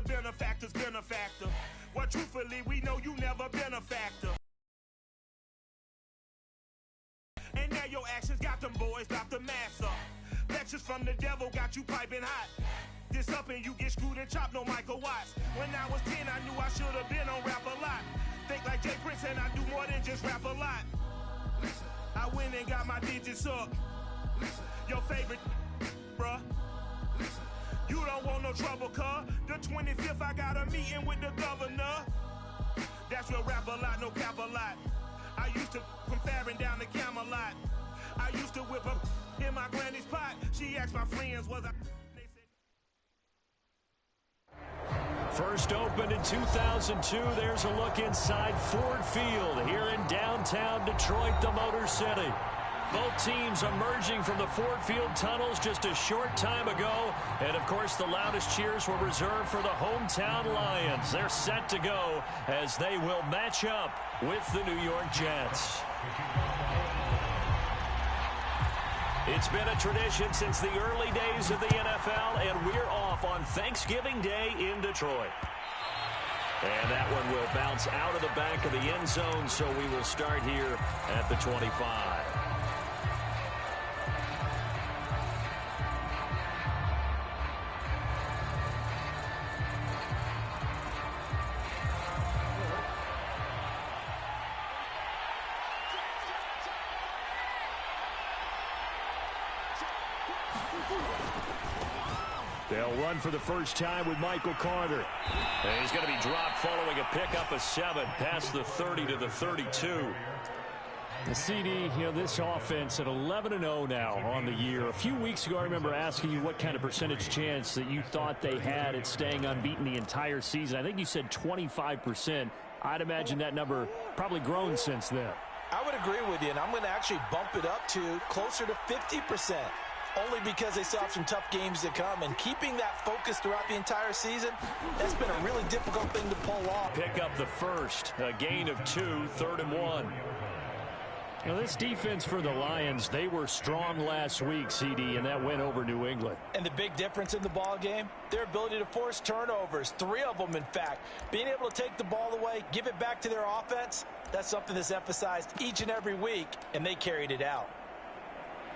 benefactor's been a factor. Well, truthfully, we know you never been a factor. And now your actions got them boys, got the mass up. Lectures from the devil got you piping hot. This up and you get screwed and chopped, no Michael Watts. When I was 10, I knew I should have been on rap a lot. Think like Jay Prince and I do more than just rap a lot. I went and got my digits up. Your favorite, bruh. You don't want no trouble, cuz. The 25th, I got a meeting with the governor. That's real rap a lot, no cap a lot. I used to from Farron down to Camelot. I used to whip up in my granny's pot. She asked my friends, was I... First opened in 2002, there's a look inside Ford Field here in downtown Detroit, the Motor City. Both teams emerging from the Ford Field tunnels just a short time ago. And, of course, the loudest cheers were reserved for the hometown Lions. They're set to go as they will match up with the New York Jets. It's been a tradition since the early days of the NFL, and we're off on Thanksgiving Day in Detroit. And that one will bounce out of the back of the end zone, so we will start here at the 25. They'll run for the first time with Michael Carter. And he's going to be dropped following a pickup of 7 past the 30 to the 32. The CD, this offense at 11-0 now on the year. A few weeks ago, I remember asking you what kind of percentage chance that you thought they had at staying unbeaten the entire season. I think you said 25%. I'd imagine that number probably grown since then. I would agree with you, and I'm going to actually bump it up to closer to 50%. Only because they still have some tough games to come. And keeping that focus throughout the entire season, that's been a really difficult thing to pull off. Pick up the first, a gain of 2, 3rd and 1. This defense for the Lions, they were strong last week, CD, and that went over New England. And the big difference in the ball game, their ability to force turnovers, 3 of them, in fact. Being able to take the ball away, give it back to their offense, that's something that's emphasized each and every week, and they carried it out.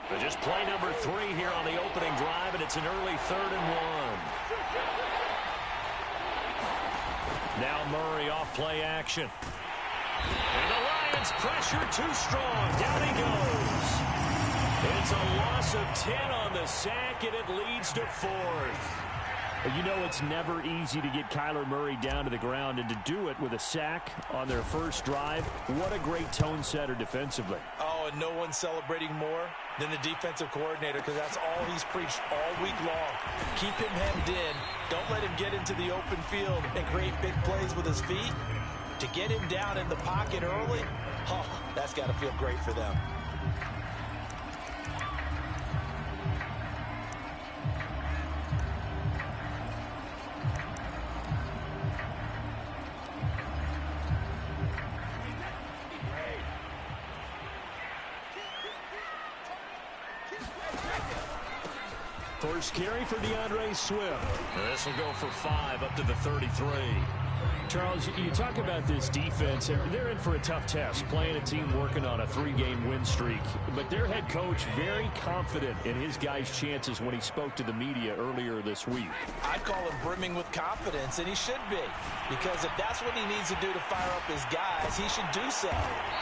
But just play number 3 here on the opening drive, and it's an early 3rd and 1. Now Murray off play action. And the Lions pressure too strong. Down he goes. It's a loss of 10 on the sack, and it leads to 4th. It's never easy to get Kyler Murray down to the ground, and to do it with a sack on their first drive, what a great tone setter defensively. Oh, and no one's celebrating more than the defensive coordinator, because that's all he's preached all week long. Keep him hemmed in. Don't let him get into the open field and create big plays with his feet. To get him down in the pocket early, that's got to feel great for them. First carry for DeAndre Swift. This will go for 5 up to the 33. Charles, you talk about this defense. They're in for a tough test, playing a team working on a 3-game win streak. But their head coach very confident in his guys' chances when he spoke to the media earlier this week. I'd call him brimming with confidence, and he should be. Because if that's what he needs to do to fire up his guys, he should do so.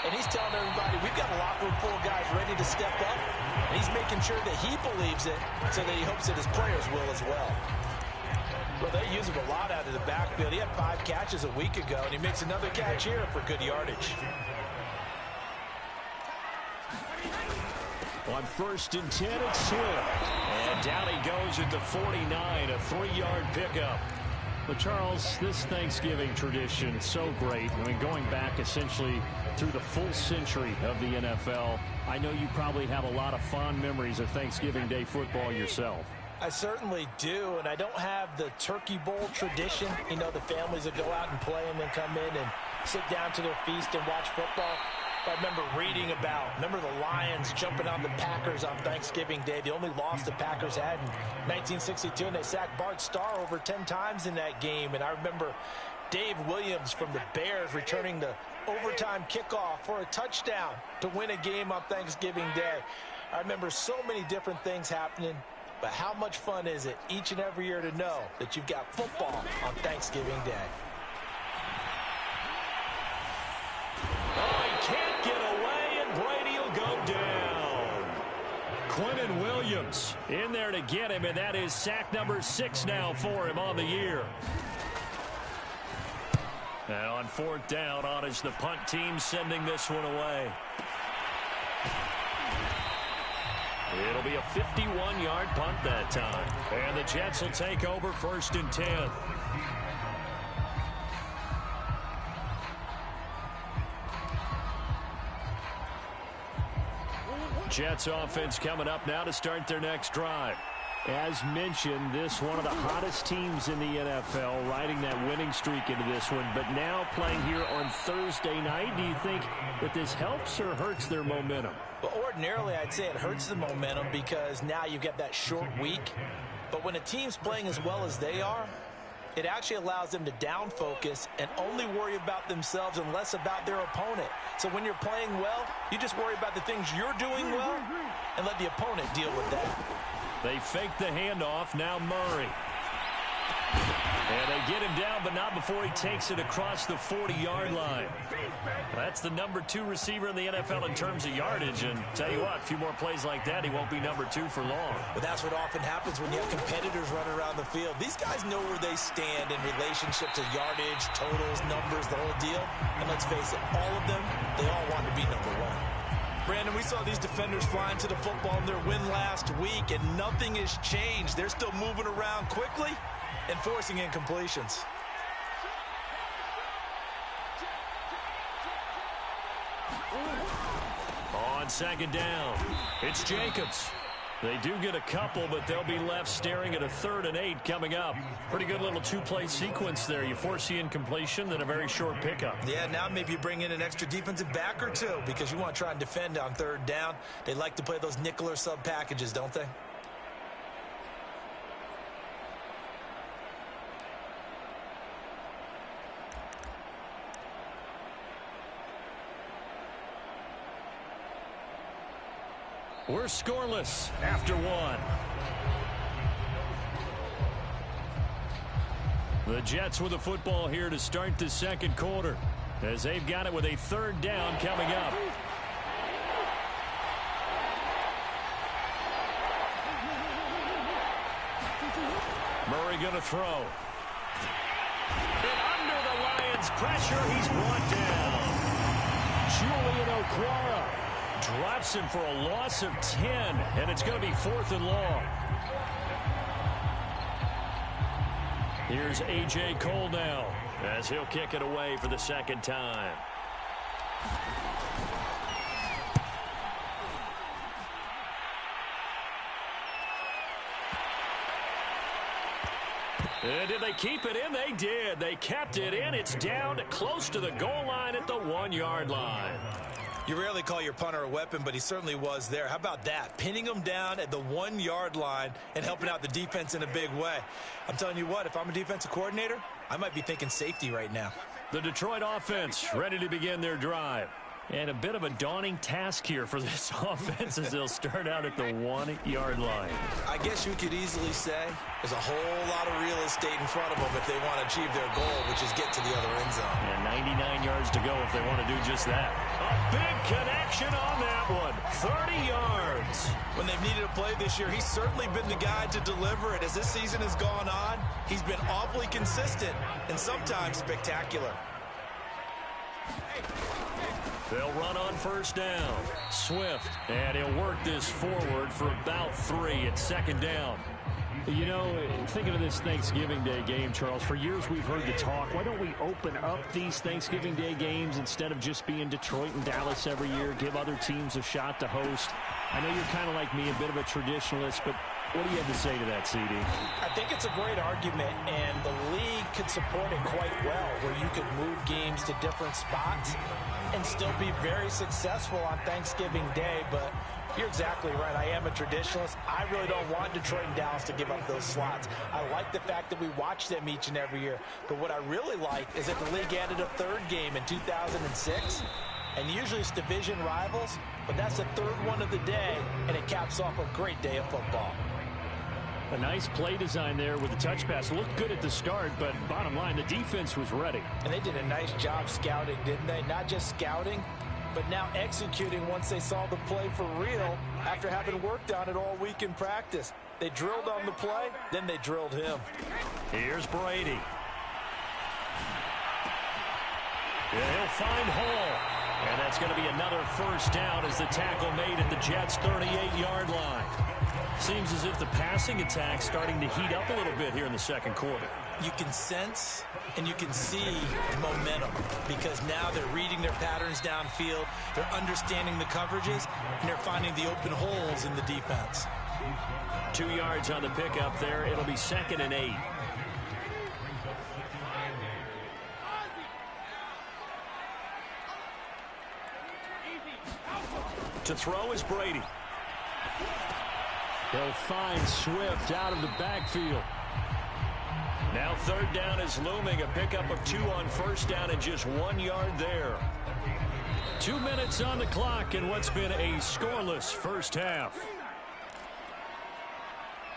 And he's telling everybody, we've got a locker room full of guys ready to step up. And he's making sure that he believes it so that he hopes that his players will as well. Well, they use him a lot out of the backfield. He had 5 catches a week ago, and he makes another catch here for good yardage. On 1st and 10, it's Swift. And down he goes at the 49, a 3-yard pickup. But, Charles, this Thanksgiving tradition is so great. Going back essentially through the full century of the NFL, I know you probably have a lot of fond memories of Thanksgiving Day football yourself. I certainly do, and I don't have the Turkey Bowl tradition. The families that go out and play and then come in and sit down to their feast and watch football. I remember reading about, the Lions jumping on the Packers on Thanksgiving Day. The only loss the Packers had in 1962, and they sacked Bart Starr over 10 times in that game. And I remember Dave Williams from the Bears returning the overtime kickoff for a touchdown to win a game on Thanksgiving Day. I remember so many different things happening, but how much fun is it each and every year to know that you've got football on Thanksgiving Day? Oh, he can't get away, and Brady will go down. Quentin Williams in there to get him, and that is sack number 6 now for him on the year. And on 4th down, on is the punt team sending this one away. It'll be a 51-yard punt that time. And the Jets will take over 1st and 10. Jets offense coming up now to start their next drive. As mentioned, this one of the hottest teams in the NFL, riding that winning streak into this one, but now playing here on Thursday night. Do you think that this helps or hurts their momentum? Well, ordinarily, I'd say it hurts the momentum because now you get that short week. But when a team's playing as well as they are, it actually allows them to down focus and only worry about themselves and less about their opponent. So when you're playing well, you just worry about the things you're doing well and let the opponent deal with that. They fake the handoff. Now Murray. And they get him down, but not before he takes it across the 40-yard line. That's the number 2 receiver in the NFL in terms of yardage. And tell you what, a few more plays like that, he won't be number 2 for long. But that's what often happens when you have competitors running around the field. These guys know where they stand in relationship to yardage, totals, numbers, the whole deal. And let's face it, all of them, they all want to be number 1. Brandon, we saw these defenders flying to the football in their win last week, and nothing has changed. They're still moving around quickly and forcing incompletions. On 2nd down, it's Jacobs. They do get a couple, but they'll be left staring at a 3rd and 8 coming up. Pretty good little 2-play sequence there. You force the incompletion, then a very short pickup. Yeah, now maybe you bring in an extra defensive back or 2 because you want to try and defend on 3rd down. They like to play those nickel or sub packages, don't they? We're scoreless after 1. The Jets with the football here to start the 2nd quarter as they've got it with a 3rd down coming up. Murray going to throw. And under the Lions' pressure, he's brought down. Julian Okwara drops him for a loss of 10, and it's going to be 4th and long. Here's A.J. Cole now as he'll kick it away for the 2nd time. And did they keep it in? They did. They kept it in. It's down close to the goal line at the 1-yard line. You rarely call your punter a weapon, but he certainly was there. How about that? Pinning him down at the 1-yard line and helping out the defense in a big way. I'm telling you what, if I'm a defensive coordinator, I might be thinking safety right now. The Detroit offense ready to begin their drive. And a bit of a daunting task here for this offense as they'll start out at the 1-yard line. I guess you could easily say there's a whole lot of real estate in front of them if they want to achieve their goal, which is get to the other end zone. And 99 yards to go if they want to do just that. A big connection on that one. 30 yards. When they've needed a play this year, he's certainly been the guy to deliver it. As this season has gone on, he's been awfully consistent and sometimes spectacular. They'll run on 1st down. Swift, and he'll work this forward for about 3 at 2nd down. You know, thinking of this Thanksgiving Day game, Charles, for years we've heard the talk, why don't we open up these Thanksgiving Day games instead of just being Detroit and Dallas every year, give other teams a shot to host? I know you're kind of like me, a bit of a traditionalist, but What do you have to say to that, CD? I think it's a great argument, and the league could support it quite well, where you could move games to different spots and still be very successful on Thanksgiving Day. But you're exactly right. I am a traditionalist. I really don't want Detroit and Dallas to give up those slots. I like the fact that we watch them each and every year. But what I really like is that the league added a third game in 2006. And usually it's division rivals, but that's the third one of the day, and it caps off a great day of football. A nice play design there with the touch pass. Looked good at the start, but bottom line, the defense was ready. And they did a nice job scouting, didn't they? Not just scouting, but now executing once they saw the play for real after having worked on it all week in practice. They drilled on the play, then they drilled him. Here's Brady. Yeah, he'll find Hall. And that's going to be another first down as the tackle made at the Jets' 38-yard line. Seems as if the passing attack's starting to heat up a little bit here in the second quarter. You can sense and you can see momentum because now they're reading their patterns downfield, they're understanding the coverages, and they're finding the open holes in the defense. 2 yards on the pickup there. It'll be 2nd and 8. To throw is Brady. They'll find Swift out of the backfield. Now 3rd down is looming. A pickup of 2 on first down and just 1 yard there. 2 minutes on the clock in what's been a scoreless first half.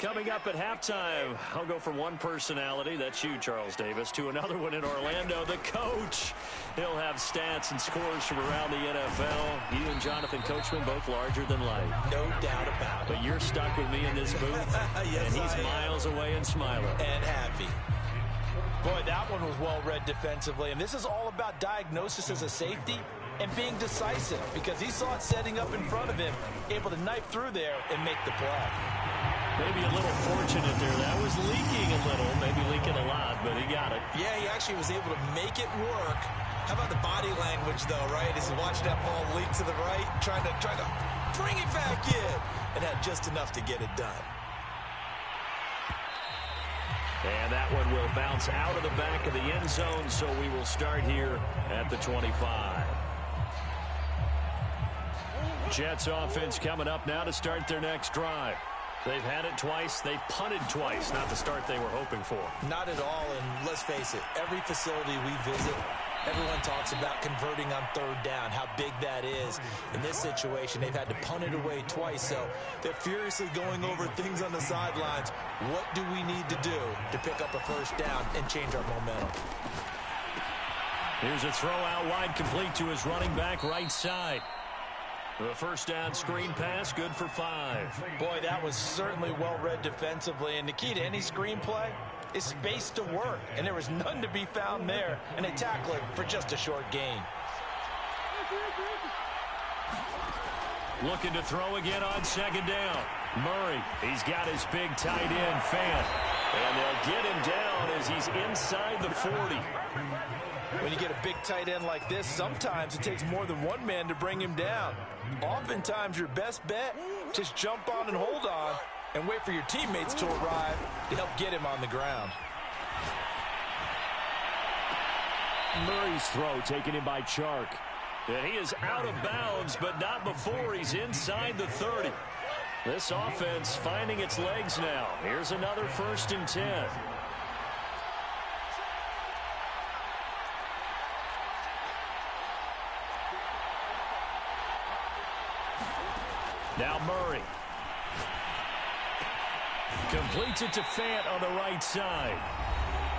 Coming up at halftime, I'll go from one personality, that's you, Charles Davis, to another one in Orlando, the coach. He'll have stats and scores from around the NFL. You and Jonathan Coachman, both larger than life. No doubt about it. But you're stuck with me in this booth, yes, and he's miles away and smiling. And happy. Boy, that one was well-read defensively, and this is all about diagnosis as a safety and being decisive because he saw it setting up in front of him, able to knife through there and make the play. Maybe a little fortunate there. That was leaking a little, maybe leaking a lot, but he got it. Yeah, he actually was able to make it work. How about the body language, though, right? As he watched that ball leak to the right, trying to bring it back in, and had just enough to get it done. And that one will bounce out of the back of the end zone, so we will start here at the 25. Jets offense coming up now to start their next drive. They've had it twice. They've punted twice. Not the start they were hoping for. Not at all, and let's face it, every facility we visit, everyone talks about converting on 3rd down, how big that is. In this situation, they've had to punt it away twice, so they're furiously going over things on the sidelines. What do we need to do to pick up a first down and change our momentum? Here's a throw out wide, complete to his running back right side. The first down screen pass, good for 5. Boy, that was certainly well-read defensively, and the key to any screen play is space to work, and there was none to be found there, and they tackle it for just a short gain. Looking to throw again on 2nd down. Murray, he's got his big tight end, Fant, and they'll get him down as he's inside the 40. When you get a big tight end like this, sometimes it takes more than one man to bring him down. Oftentimes, your best bet, just jump on and hold on and wait for your teammates to arrive to help get him on the ground. Murray's throw taken in by Chark. And he is out of bounds, but not before he's inside the 30. This offense finding its legs now. Here's another 1st and 10. Now Murray. Completes it to Fant on the right side.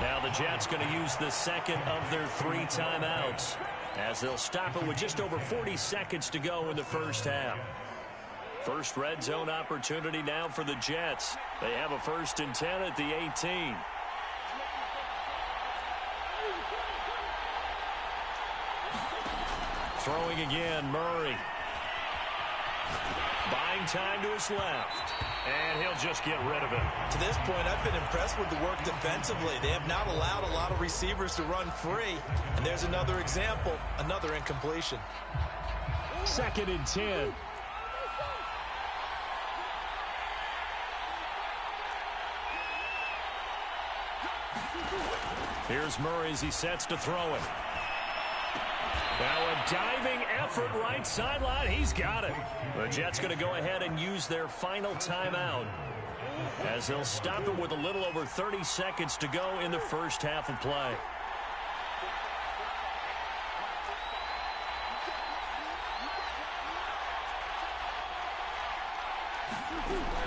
Now the Jets going to use the 2nd of their 3 timeouts as they'll stop it with just over 40 seconds to go in the first half. First red zone opportunity now for the Jets. They have a 1st and 10 at the 18. Throwing again, Murray. Buying time to his left. And he'll just get rid of it. To this point, I've been impressed with the work defensively. They have not allowed a lot of receivers to run free. And there's another example, another incompletion. 2nd and 10. Here's Murray as he sets to throw it. Now a diving effort right sideline. He's got it. The Jets going to go ahead and use their final timeout as they'll stop it with a little over 30 seconds to go in the first half of play.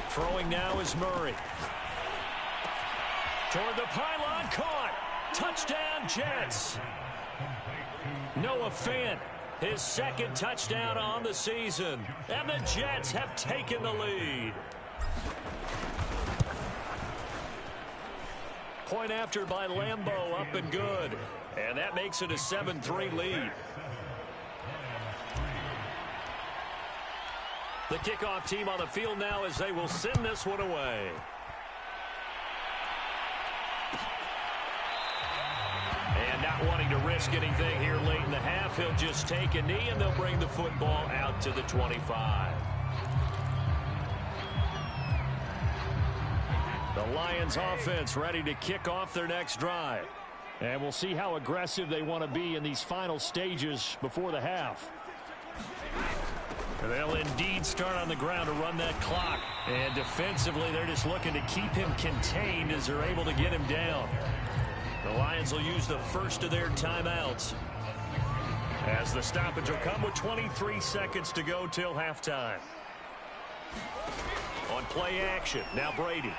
Throwing now is Murray. Toward the pylon, caught. Touchdown, Jets. Noah Fant, his second touchdown on the season. And the Jets have taken the lead. Point after by Lambeau, up and good. And that makes it a 7-3 lead. The kickoff team on the field now as they will send this one away. And not wanting to risk anything here late in the half, he'll just take a knee and they'll bring the football out to the 25. The Lions offense ready to kick off their next drive. And we'll see how aggressive they want to be in these final stages before the half. They'll indeed start on the ground to run that clock. And defensively, they're just looking to keep him contained as they're able to get him down. The Lions will use the first of their timeouts, as the stoppage will come with 23 seconds to go till halftime. On play action, now Brady.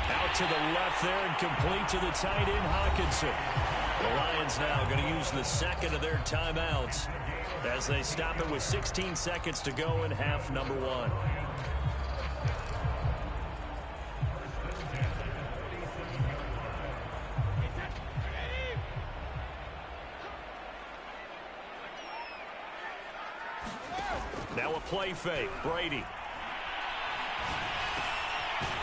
Out to the left there and complete to the tight end, Hawkinson. The Lions now going to use the second of their timeouts as they stop it with 16 seconds to go in half number one. Now a play fake, Brady.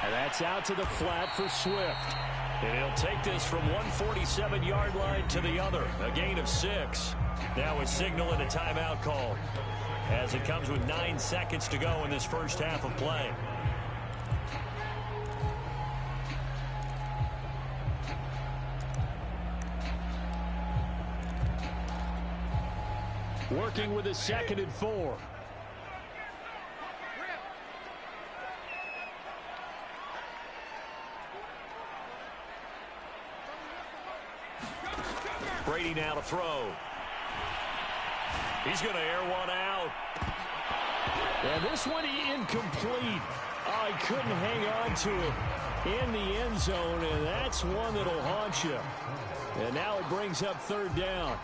And that's out to the flat for Swift. And he'll take this from 147-yard line to the other. A gain of 6. Now a signal and a timeout call as it comes with 9 seconds to go in this first half of play. Working with a 2nd and 4. Brady now to throw. He's going to air one out. And this one incomplete. Oh, he couldn't hang on to it in the end zone, and that's one that'll haunt you. And now it brings up 3rd down.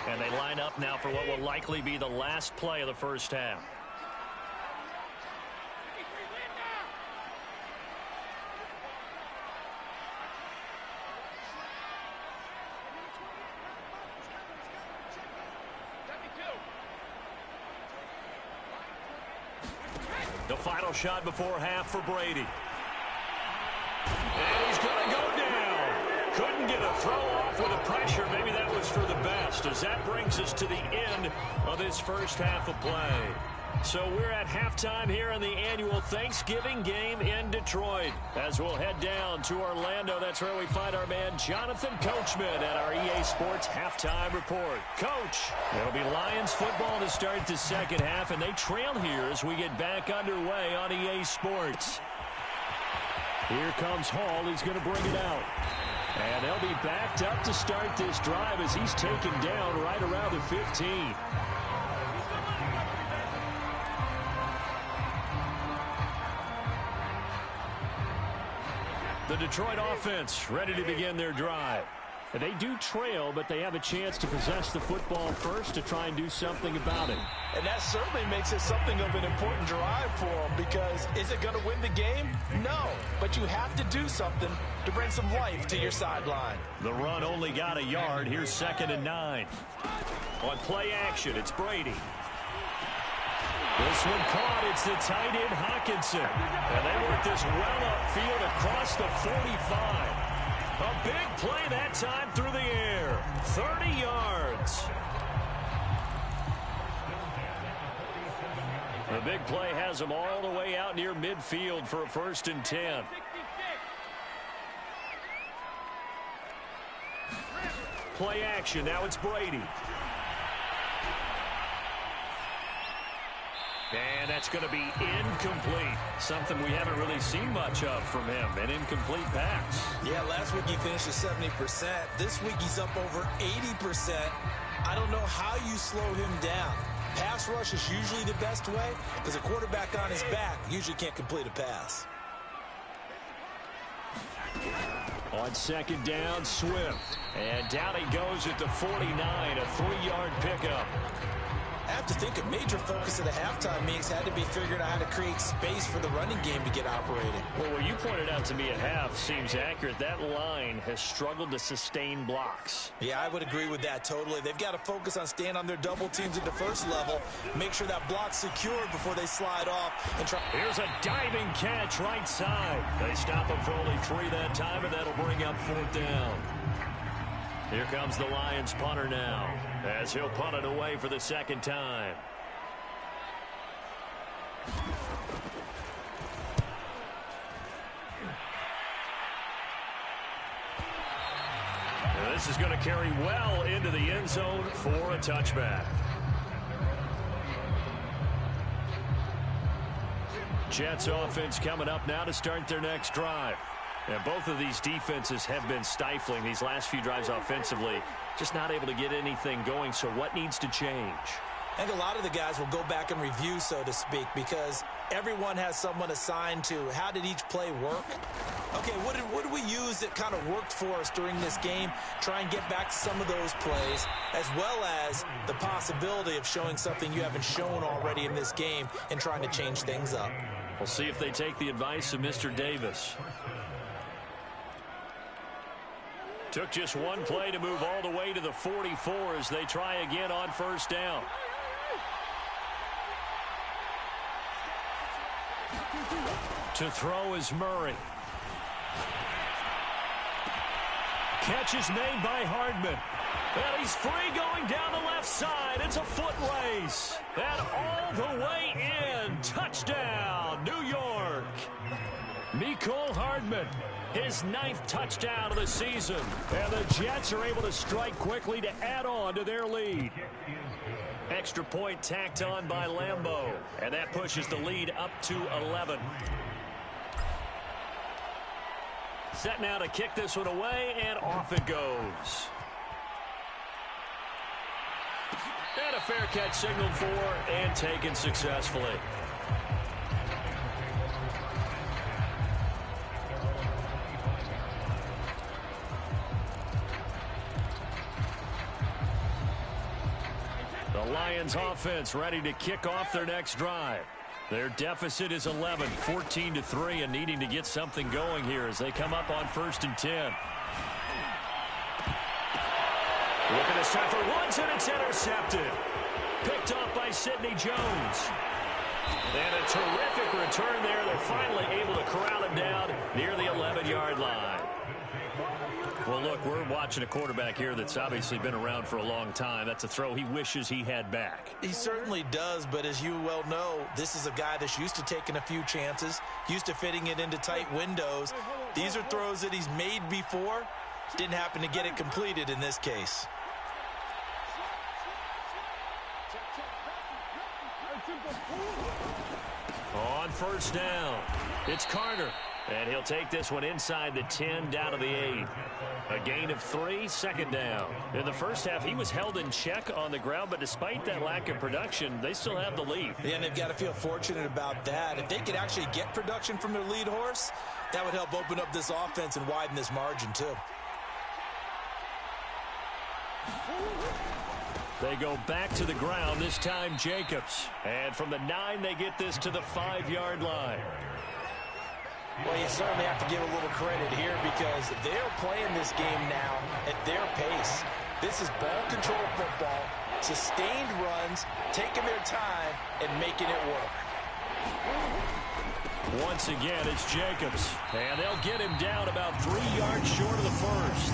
And they line up now for what will likely be the last play of the first half. The final shot before half for Brady. And he's going to go down. Couldn't get a throw off with the pressure. Maybe that was for the best, as that brings us to the end of this first half of play. So we're at halftime here in the annual Thanksgiving game in Detroit. As we'll head down to Orlando, that's where we find our man Jonathan Coachman at our EA Sports Halftime Report. Coach, it'll be Lions football to start the second half, and they trail here as we get back underway on EA Sports. Here comes Hall. He's going to bring it out. And they'll be backed up to start this drive as he's taken down right around the 15. The Detroit offense ready to begin their drive. They do trail, but they have a chance to possess the football first to try and do something about it. And that certainly makes it something of an important drive for them, because is it going to win the game? No, but you have to do something to bring some life to your sideline. The run only got a yard. Here's 2nd and 9. On play action, it's Brady. This one caught. It's the tight end, Hawkinson. And they work this well upfield across the 45. A big play that time through the air. 30 yards. The big play has him all the way out near midfield for a 1st and 10. Play action. Now it's Brady. And that's going to be incomplete. Something we haven't really seen much of from him. An incomplete pass. Yeah, last week he finished at 70%. This week he's up over 80%. I don't know how you slow him down. Pass rush is usually the best way because a quarterback on his back usually can't complete a pass. On 2nd down, Swift. And down he goes at the 49, a 3-yard pickup. I have to think a major focus of the halftime meetings had to be figuring out how to create space for the running game to get operating. Well, what you pointed out to me at half seems accurate. That line has struggled to sustain blocks. Yeah, I would agree with that totally. They've got to focus on staying on their double teams at the first level, make sure that block's secured before they slide off. And try. Here's a diving catch right side. They stop him for only 3 that time, and that'll bring up 4th down. Here comes the Lions punter now, as he'll punt it away for the 2nd time. Now this is going to carry well into the end zone for a touchback. Jets offense coming up now to start their next drive. And both of these defenses have been stifling these last few drives offensively. Just not able to get anything going. So what needs to change? I think a lot of the guys will go back and review, so to speak, because everyone has someone assigned to how did each play work. Okay, what did we use that kind of worked for us during this game? Try and get back to some of those plays, as well as the possibility of showing something you haven't shown already in this game and trying to change things up. We'll see if they take the advice of Mr. Davis. Took just one play to move all the way to the 44 as they try again on 1st down. To throw is Murray. Catch is made by Hardman. And he's free going down the left side. It's a foot race. And all the way in. Touchdown, New York. Mecole Hardman. His 9th touchdown of the season. And the Jets are able to strike quickly to add on to their lead. Extra point tacked on by Lambeau. And that pushes the lead up to 11. Set now to kick this one away, and off it goes. And a fair catch signaled for and taken successfully. The Lions offense ready to kick off their next drive. Their deficit is 11, 14-3, and needing to get something going here as they come up on 1st and 10. Look at this time for Woods, and it's intercepted. Picked off by Sidney Jones. And a terrific return there. They're finally able to corral him down near the 11-yard line. Well, look, we're watching a quarterback here that's obviously been around for a long time. That's a throw he wishes he had back. He certainly does, but as you well know, this is a guy that's used to taking a few chances, used to fitting it into tight windows. These are throws that he's made before. Didn't happen to get it completed in this case. On 1st down, it's Carter. And he'll take this one inside the 10 down to the 8. A gain of 3, 2nd down. In the first half, he was held in check on the ground, but despite that lack of production, they still have the lead. Yeah, and they've got to feel fortunate about that. If they could actually get production from their lead horse, that would help open up this offense and widen this margin too. They go back to the ground, this time Jacobs. And from the 9, they get this to the 5-yard line. Well, you certainly have to give a little credit here because they're playing this game now at their pace. This is ball control football, sustained runs, taking their time, and making it work. Once again, it's Jacobs. And they'll get him down about 3 yards short of the first.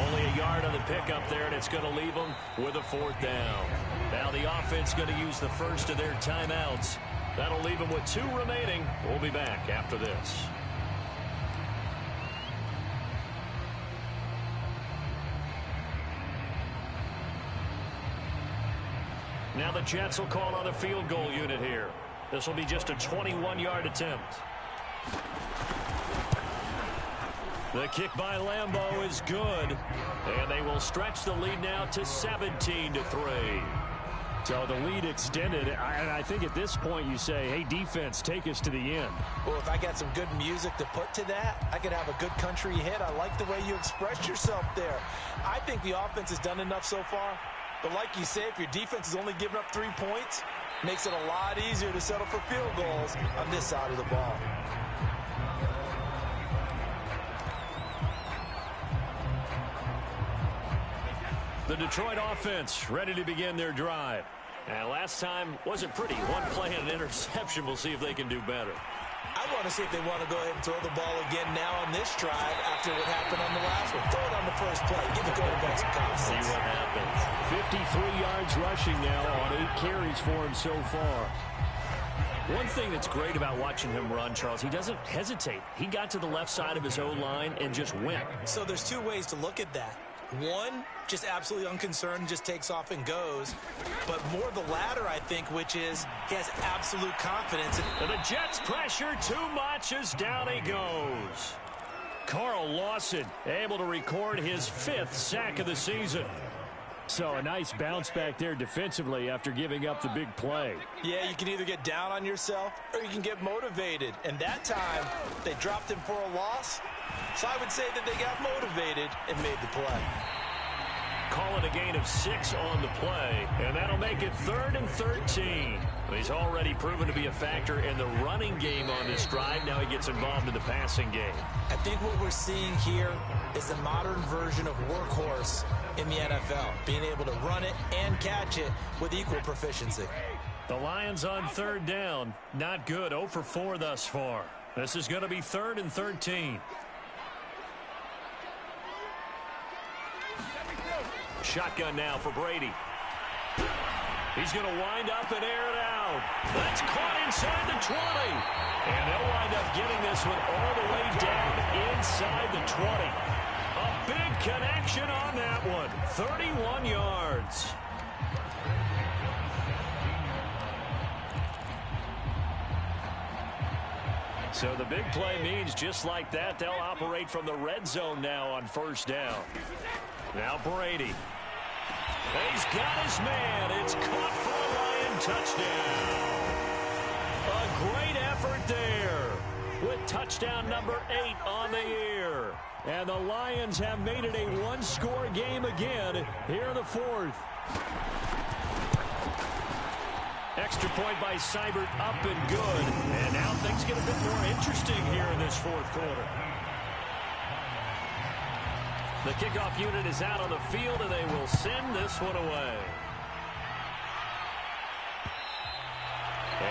Only a yard on the pickup there, and it's going to leave them with a 4th down. Now the offense going to use the first of their timeouts. That'll leave them with 2 remaining. We'll be back after this. Now the Jets will call on the field goal unit here. This will be just a 21-yard attempt. The kick by Lambeau is good. And they will stretch the lead now to 17-3. So the lead extended, and I think at this point you say, hey, defense, take us to the end. Well, if I got some good music to put to that, I could have a good country hit. I like the way you expressed yourself there. I think the offense has done enough so far. But like you say, if your defense is only giving up 3 points, it makes it a lot easier to settle for field goals on this side of the ball. The Detroit offense ready to begin their drive. And last time wasn't pretty. 1 play and an interception. We'll see if they can do better. I want to see if they want to go ahead and throw the ball again now on this drive after what happened on the last one. Throw it on the first play. Give the quarterback some confidence. See what happens. 53 yards rushing now on 8 carries for him so far. One thing that's great about watching him run, Charles, he doesn't hesitate. He got to the left side of his O-line and just went. So there's 2 ways to look at that. One, just absolutely unconcerned, just takes off and goes. But more the latter, I think, which is he has absolute confidence. And the Jets pressure too much as down he goes. Carl Lawson able to record his 5th sack of the season. So a nice bounce back there defensively after giving up the big play. Yeah, you can either get down on yourself or you can get motivated. And that time, they dropped him for a loss. So I would say that they got motivated and made the play. Call it a gain of 6 on the play, and that'll make it 3rd and 13. He's already proven to be a factor in the running game on this drive. Now he gets involved in the passing game. I think what we're seeing here is the modern version of workhorse in the NFL, being able to run it and catch it with equal proficiency. The Lions on 3rd down. Not good. 0 for 4 thus far. This is going to be 3rd and 13. Shotgun now for Brady. He's going to wind up and air it out. That's caught inside the 20. And they'll wind up getting this one all the way down inside the 20. A big connection on that one. 31 yards. So the big play means just like that, they'll operate from the red zone now on 1st down. Now Brady. He's got his man. It's caught for a Lion touchdown. A great effort there with touchdown number 8 on the year. And the Lions have made it a 1-score game again here in the 4th. Extra point by Seibert, up and good. And now things get a bit more interesting here in this 4th quarter. The kickoff unit is out on the field, and they will send this one away.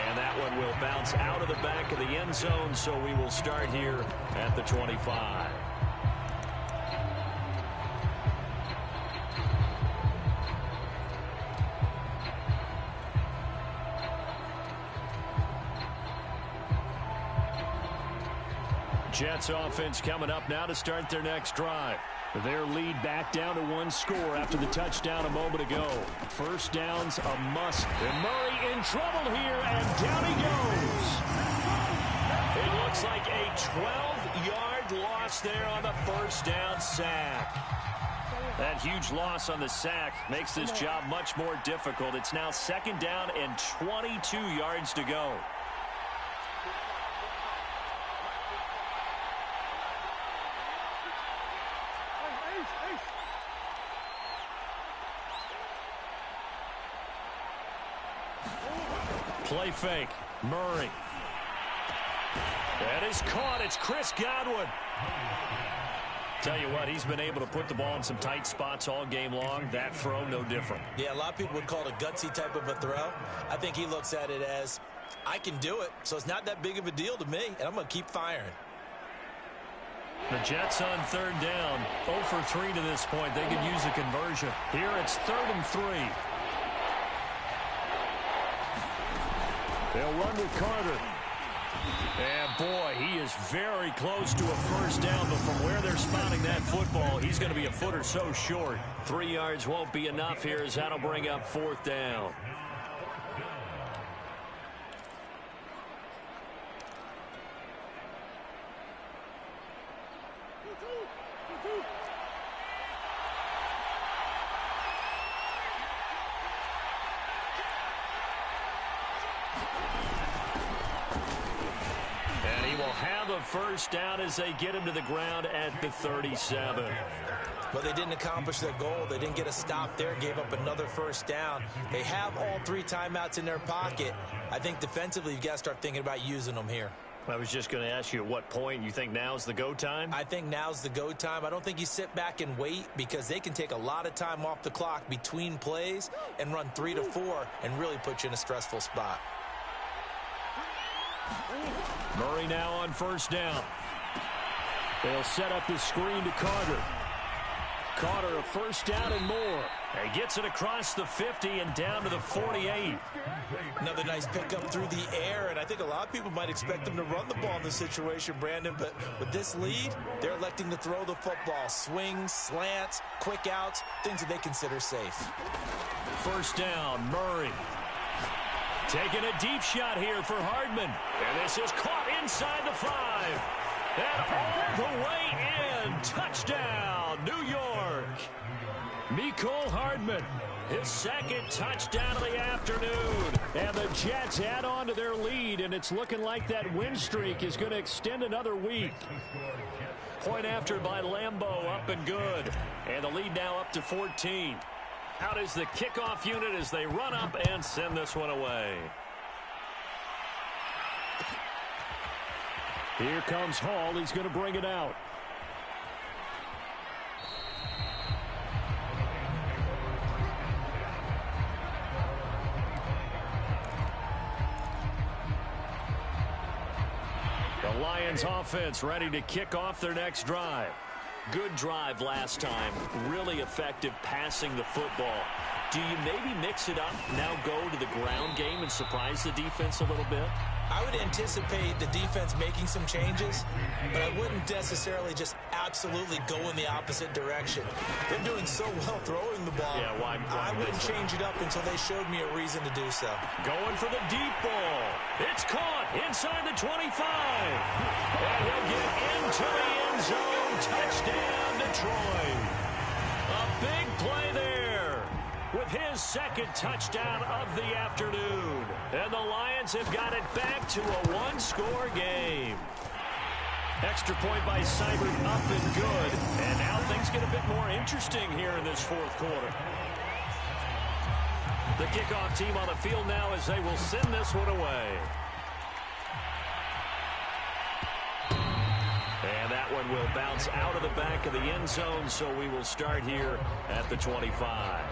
And that one will bounce out of the back of the end zone, so we will start here at the 25. Jets offense coming up now to start their next drive. Their lead back down to 1 score after the touchdown a moment ago. 1st down's a must. And Murray in trouble here, and down he goes. It looks like a 12-yard loss there on the 1st down sack. That huge loss on the sack makes this job much more difficult. It's now 2nd down and 22 yards to go. Play fake. Murray. That is caught. It's Chris Godwin. Tell you what, he's been able to put the ball in some tight spots all game long. That throw, no different. Yeah, a lot of people would call it a gutsy type of a throw. I think he looks at it as I can do it, so it's not that big of a deal to me, and I'm going to keep firing. The Jets on third down. 0 for 3 to this point. They could use a conversion. Here it's 3rd and 3. They'll run with Carter. And, boy, he is very close to a first down, but from where they're spotting that football, he's going to be a foot or so short. 3 yards won't be enough here as that'll bring up 4th down. First down as they get him to the ground at the 37. But they didn't accomplish their goal. They didn't get a stop there, gave up another first down. They have all 3 timeouts in their pocket. I think defensively you've got to start thinking about using them here. I was just going to ask you at what point you think now's the go time? I think now's the go time. I don't think you sit back and wait because they can take a lot of time off the clock between plays and run 3 to 4 and really put you in a stressful spot. Murray now on first down. They'll set up the screen to Carter. Carter a first down and more. He gets it across the 50 and down to the 48. Another nice pickup through the air, and I think a lot of people might expect them to run the ball in this situation, Brandon, but with this lead, they're electing to throw the football. Swings, slants, quick outs, things that they consider safe. First down, Murray. Taking a deep shot here for Hardman. And this is caught inside the 5. And all the way in. Touchdown, New York. Mecole Hardman, his 2nd touchdown of the afternoon. And the Jets add on to their lead, and it's looking like that win streak is going to extend another week. Point after by Lambeau, up and good. And the lead now up to 14. Out is the kickoff unit as they run up and send this one away. Here comes Hall. He's going to bring it out. The Lions offense ready to kick off their next drive. Good drive last time. Really effective passing the football. Do you maybe mix it up, now go to the ground game and surprise the defense a little bit? I would anticipate the defense making some changes, but I wouldn't necessarily just absolutely go in the opposite direction. They're doing so well throwing the ball. Yeah, why I wouldn't change it up until they showed me a reason to do so. Going for the deep ball. It's caught inside the 25. And he'll get into the end zone. Touchdown, Detroit. A big play there with his 2nd touchdown of the afternoon. And the Lions have got it back to a 1-score game. Extra point by Seibert, up and good. And now things get a bit more interesting here in this 4th quarter. The kickoff team on the field now as they will send this one away. And that one will bounce out of the back of the end zone, so we will start here at the 25.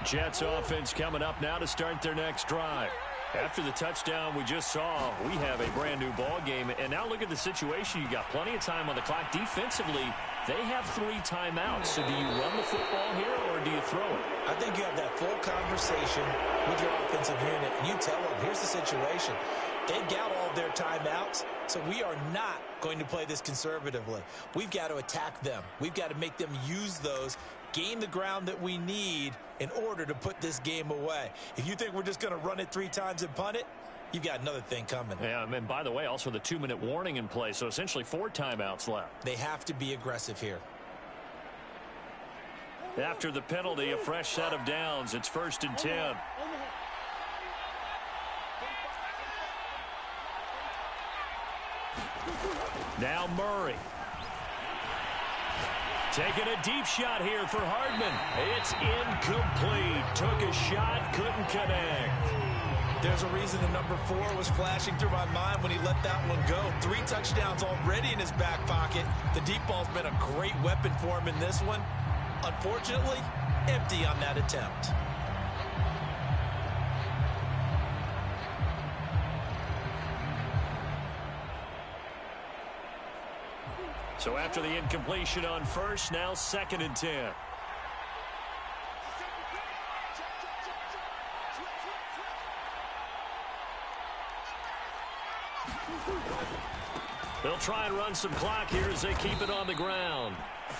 Jets offense coming up now to start their next drive. After the touchdown we just saw, we have a brand new ball game. And now look at the situation. You got plenty of time on the clock. Defensively, they have 3 timeouts. So do you run the football here or do you throw it? I think you have that full conversation with your offensive unit, and you tell them, here's the situation. They've got all of their timeouts, so we are not going to play this conservatively. We've got to attack them. We've got to make them use those, gain the ground that we need in order to put this game away. If you think we're just going to run it 3 times and punt it, you've got another thing coming. Yeah, and by the way, also the 2-minute warning in play, so essentially 4 timeouts left. They have to be aggressive here. After the penalty, a fresh set of downs. It's 1st and 10. Now Murray. Taking a deep shot here for Hardman. It's incomplete. Took a shot, couldn't connect. There's a reason the number 4 was flashing through my mind when he let that one go. 3 touchdowns already in his back pocket. The deep ball's been a great weapon for him in this one. Unfortunately, empty on that attempt. So after the incompletion on first, now 2nd and 10. They'll try and run some clock here as they keep it on the ground.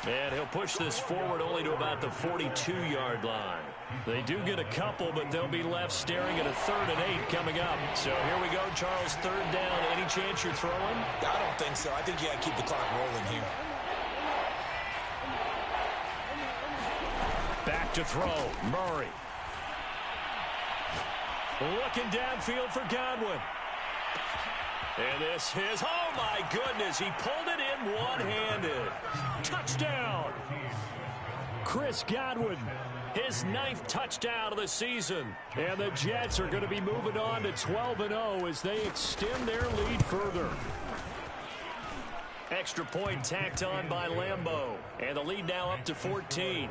And he'll push this forward only to about the 42-yard line. They do get a couple, but they'll be left staring at a 3rd and 8 coming up. So here we go, Charles, 3rd down. Any chance you're throwing? I don't think so. I think you got to keep the clock rolling here. Back to throw, Murray. Looking downfield for Godwin. And this is, oh my goodness, he pulled it in one-handed. Touchdown. Chris Godwin, his 9th touchdown of the season. And the Jets are going to be moving on to 12-0 as they extend their lead further. Extra point tacked on by Lambeau. And the lead now up to 14.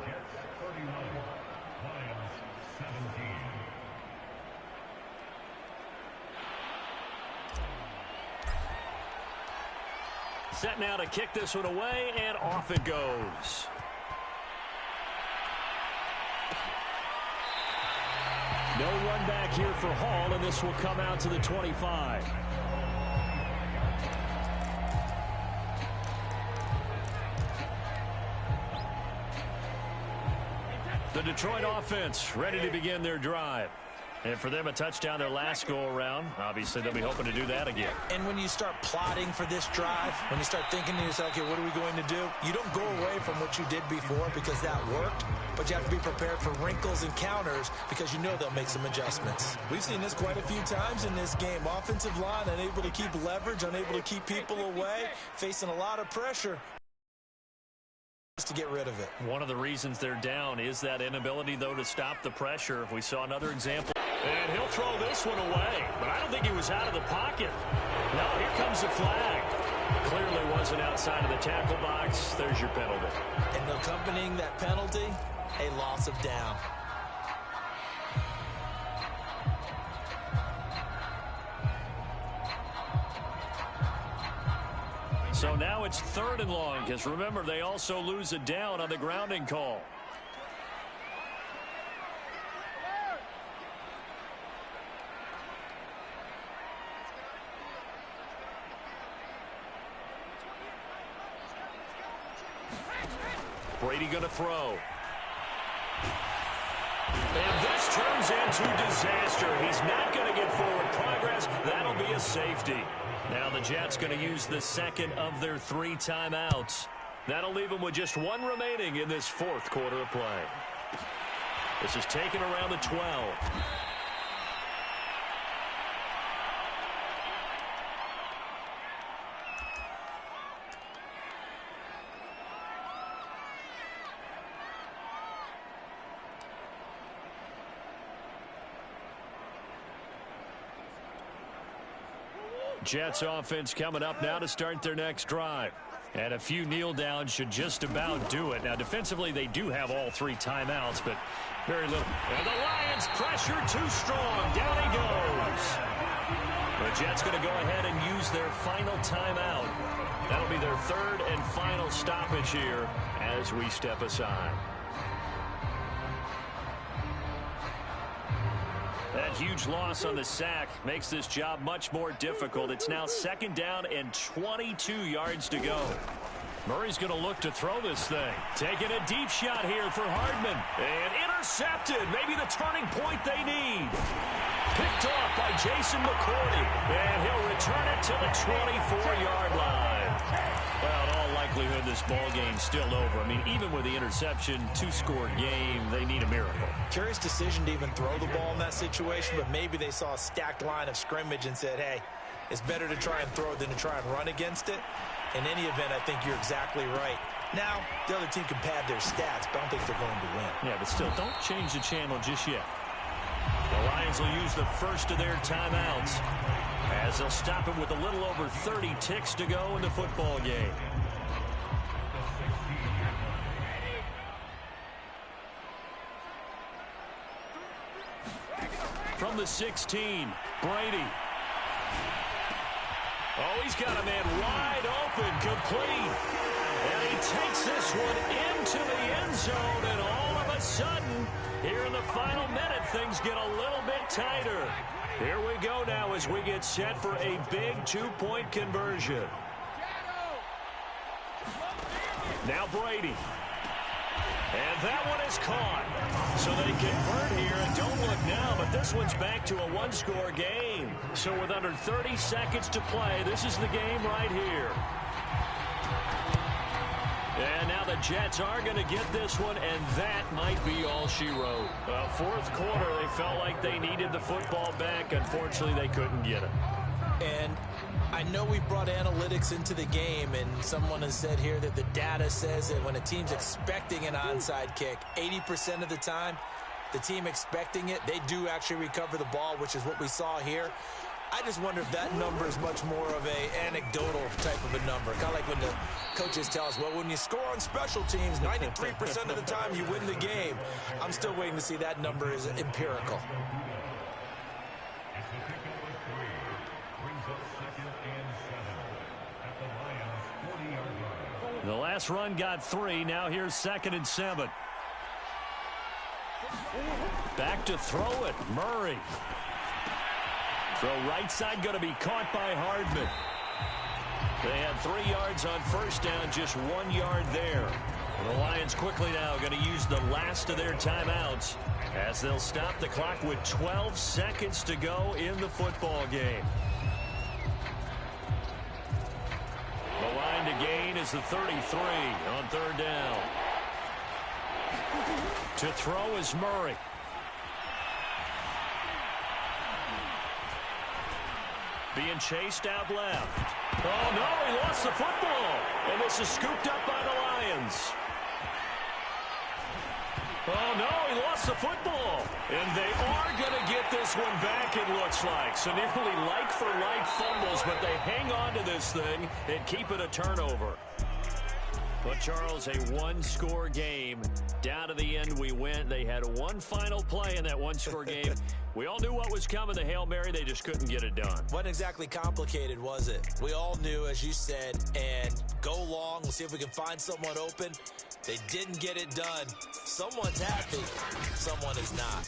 Set now to kick this one away, and off it goes. No run back here for Hall, and this will come out to the 25. The Detroit offense ready to begin their drive. And for them, a touchdown their last go-around. Obviously, they'll be hoping to do that again. And when you start plotting for this drive, when you start thinking to yourself, okay, what are we going to do? You don't go away from what you did before because that worked, but you have to be prepared for wrinkles and counters because you know they'll make some adjustments. We've seen this quite a few times in this game. Offensive line unable to keep leverage, unable to keep people away, facing a lot of pressure to get rid of it. One of the reasons they're down is that inability, though, to stop the pressure. We saw another example. And he'll throw this one away, but I don't think he was out of the pocket. No, here comes the flag. Clearly wasn't outside of the tackle box. There's your penalty. And accompanying that penalty, a loss of down. So now it's 3rd and long, because remember, they also lose a down on the grounding call. Brady going to throw. And this turns into disaster. He's not going to get forward progress. That'll be a safety. Now the Jets going to use the 2nd of their 3 timeouts. That'll leave them with just 1 remaining in this 4th quarter of play. This is taken around the 12. Jets offense coming up now to start their next drive. And a few kneel downs should just about do it. Now, defensively, they do have all 3 timeouts, but very little. And the Lions pressure too strong. Down he goes. The Jets going to go ahead and use their final timeout. That'll be their 3rd and final stoppage here as we step aside. That huge loss on the sack makes this job much more difficult. It's now 2nd down and 22 yards to go. Murray's going to look to throw this thing. Taking a deep shot here for Hardman. And intercepted. Maybe the turning point they need. Picked off by Jason McCourty. And he'll return it to the 24-yard line. Well, in all likelihood, this ball game's still over. I mean, even with the interception, 2-score game, they need a miracle. Curious decision to even throw the ball in that situation, but maybe they saw a stacked line of scrimmage and said, hey, it's better to try and throw than to try and run against it. In any event, I think you're exactly right. Now, the other team can pad their stats, but I don't think they're going to win. Yeah, but still, don't change the channel just yet. The Lions will use the first of their timeouts as they'll stop it with a little over 30 ticks to go in the football game. From the 16, Brady. Oh, he's got a man wide open, complete. And he takes this one into the end zone, and all of a sudden, here in the final minute, things get a little bit tighter. Here we go now as we get set for a big two-point conversion. Now Brady. And that one is caught. So they convert here, and don't look now, but this one's back to a one-score game. So with under 30 seconds to play, this is the game right here. And now the Jets are going to get this one, and that might be all she wrote. Fourth quarter, they felt like they needed the football back. Unfortunately, they couldn't get it. And I know we brought analytics into the game, and someone has said here that the data says that when a team's expecting an onside kick, 80% of the time, the team expecting it, they do actually recover the ball, which is what we saw here. I just wonder if that number is much more of a anecdotal type of a number. Kind of like when the coaches tell us, well, when you score on special teams, 93% of the time you win the game. I'm still waiting to see that number is empirical. The last run got 3. Now here's 2nd and 7. Back to throw it. Murray. Throw right side going to be caught by Hardman. They had 3 yards on first down, just 1 yard there. And the Lions quickly now going to use the last of their timeouts as they'll stop the clock with 12 seconds to go in the football game. The line to gain is the 33 on third down. To throw is Murray. Being chased out left. Oh, no, he lost the football. And this is scooped up by the Lions. Oh, no, he lost the football. And they are going to get this one back, it looks like. So nearly like-for-like fumbles, but they hang on to this thing and keep it a turnover. But, Charles, a one-score game. Down to the end we went. They had one final play in that one-score game. We all knew what was coming, the Hail Mary. They just couldn't get it done. Wasn't exactly complicated, was it? We all knew, as you said, and go long. We'll see if we can find someone open. They didn't get it done. Someone's happy. Someone is not.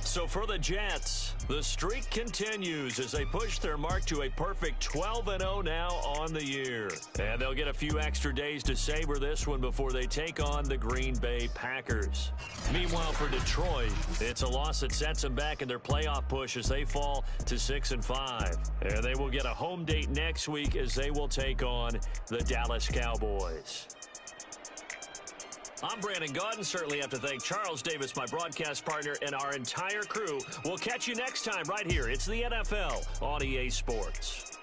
So for the Jets, the streak continues as they push their mark to a perfect 12-0 now on the year. And they'll get a few extra days to savor this one before they take on the Green Bay Packers. Meanwhile, for Detroit, it's a loss that sets them back in their playoff push as they fall to 6-5. And they will get a home date next week as they will take on the Dallas Cowboys. I'm Brandon Gaudin. Certainly have to thank Charles Davis, my broadcast partner, and our entire crew. We'll catch you next time right here. It's the NFL on EA Sports.